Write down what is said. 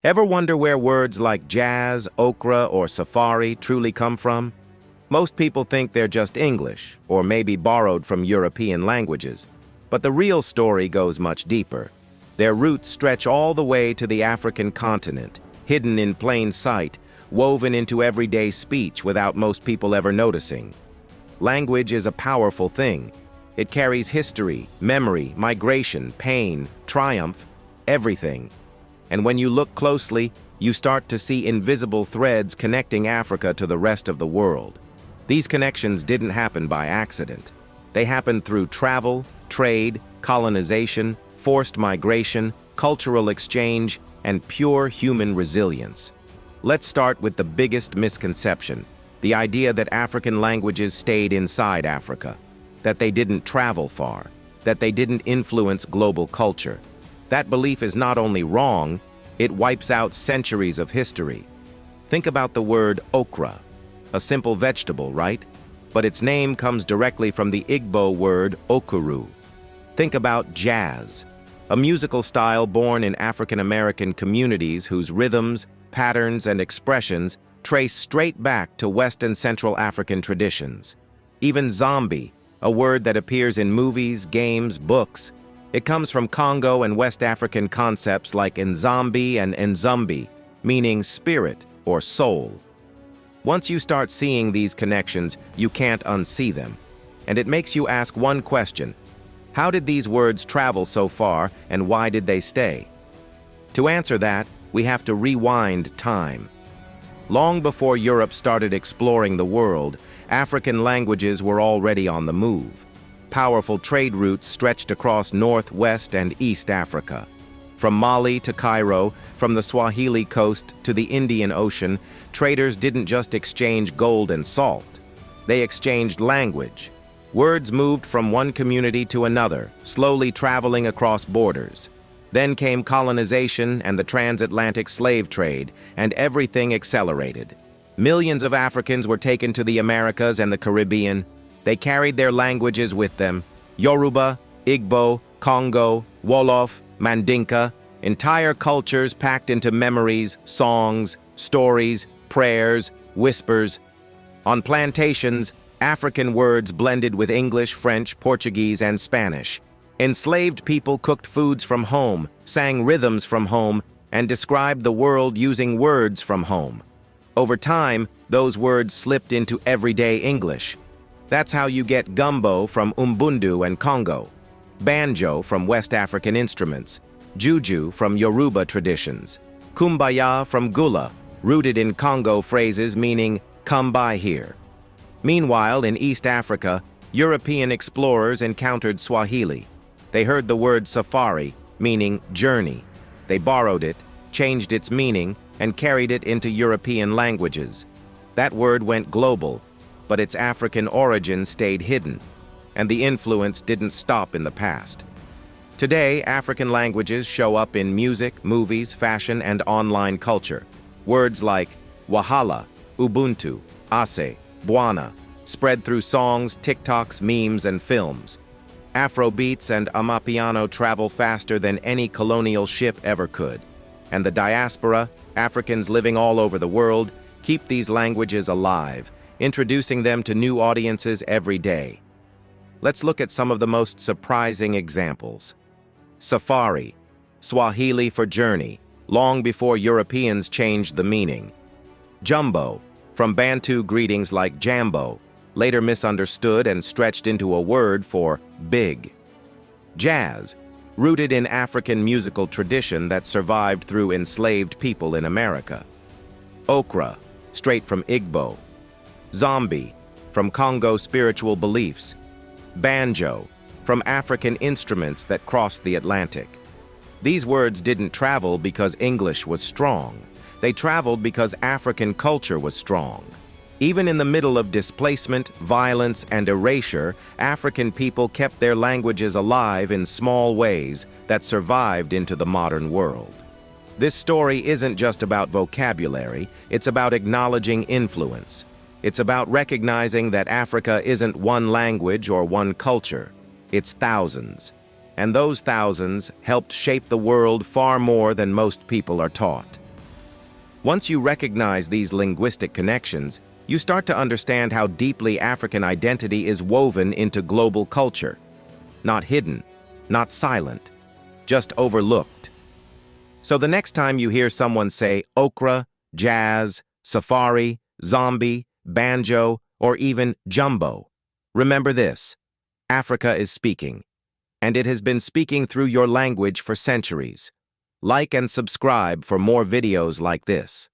Ever wonder where words like jazz, okra, or safari truly come from? Most people think they're just English, or maybe borrowed from European languages. But the real story goes much deeper. Their roots stretch all the way to the African continent, hidden in plain sight, woven into everyday speech without most people ever noticing. Language is a powerful thing. It carries history, memory, migration, pain, triumph, everything. And when you look closely, you start to see invisible threads connecting Africa to the rest of the world. These connections didn't happen by accident. They happened through travel, trade, colonization, forced migration, cultural exchange, and pure human resilience. Let's start with the biggest misconception, the idea that African languages stayed inside Africa, that they didn't travel far, that they didn't influence global culture. That belief is not only wrong, it wipes out centuries of history. Think about the word okra, a simple vegetable, right? But its name comes directly from the Igbo word okuru. Think about jazz, a musical style born in African American communities whose rhythms, patterns, and expressions trace straight back to West and Central African traditions. Even zombie, a word that appears in movies, games, books, it comes from Congo and West African concepts like nzambi and nzumbi, meaning spirit or soul. Once you start seeing these connections, you can't unsee them. And it makes you ask one question: how did these words travel so far, and why did they stay? To answer that, we have to rewind time. Long before Europe started exploring the world, African languages were already on the move. Powerful trade routes stretched across North, West, and East Africa. From Mali to Cairo, from the Swahili coast to the Indian Ocean, traders didn't just exchange gold and salt. They exchanged language. Words moved from one community to another, slowly traveling across borders. Then came colonization and the transatlantic slave trade, and everything accelerated. Millions of Africans were taken to the Americas and the Caribbean. They carried their languages with them: Yoruba, Igbo, Congo, Wolof, Mandinka, entire cultures packed into memories, songs, stories, prayers, whispers. On plantations, African words blended with English, French, Portuguese, and Spanish. Enslaved people cooked foods from home, sang rhythms from home, and described the world using words from home. Over time, those words slipped into everyday English. That's how you get gumbo from Umbundu and Congo, banjo from West African instruments, juju from Yoruba traditions, kumbaya from Gula, rooted in Congo phrases meaning "come by here." Meanwhile, in East Africa, European explorers encountered Swahili. They heard the word safari, meaning journey. They borrowed it, changed its meaning, and carried it into European languages. That word went global, but its African origin stayed hidden, and the influence didn't stop in the past. Today, African languages show up in music, movies, fashion, and online culture. Words like wahala, ubuntu, ase, bwana spread through songs, TikToks, memes, and films. Afrobeats and amapiano travel faster than any colonial ship ever could. And the diaspora, Africans living all over the world, keep these languages alive, introducing them to new audiences every day. Let's look at some of the most surprising examples. Safari, Swahili for journey, long before Europeans changed the meaning. Jumbo, from Bantu greetings like jambo, later misunderstood and stretched into a word for big. Jazz, rooted in African musical tradition that survived through enslaved people in America. Okra, straight from Igbo. Zombie, from Congo spiritual beliefs. Banjo, from African instruments that crossed the Atlantic. These words didn't travel because English was strong. They traveled because African culture was strong. Even in the middle of displacement, violence, and erasure, African people kept their languages alive in small ways that survived into the modern world. This story isn't just about vocabulary, it's about acknowledging influence. It's about recognizing that Africa isn't one language or one culture. It's thousands. And those thousands helped shape the world far more than most people are taught. Once you recognize these linguistic connections, you start to understand how deeply African identity is woven into global culture. Not hidden, not silent, just overlooked. So the next time you hear someone say okra, jazz, safari, zombie, banjo, or even jumbo, remember this: Africa is speaking, and it has been speaking through your language for centuries. Like and subscribe for more videos like this.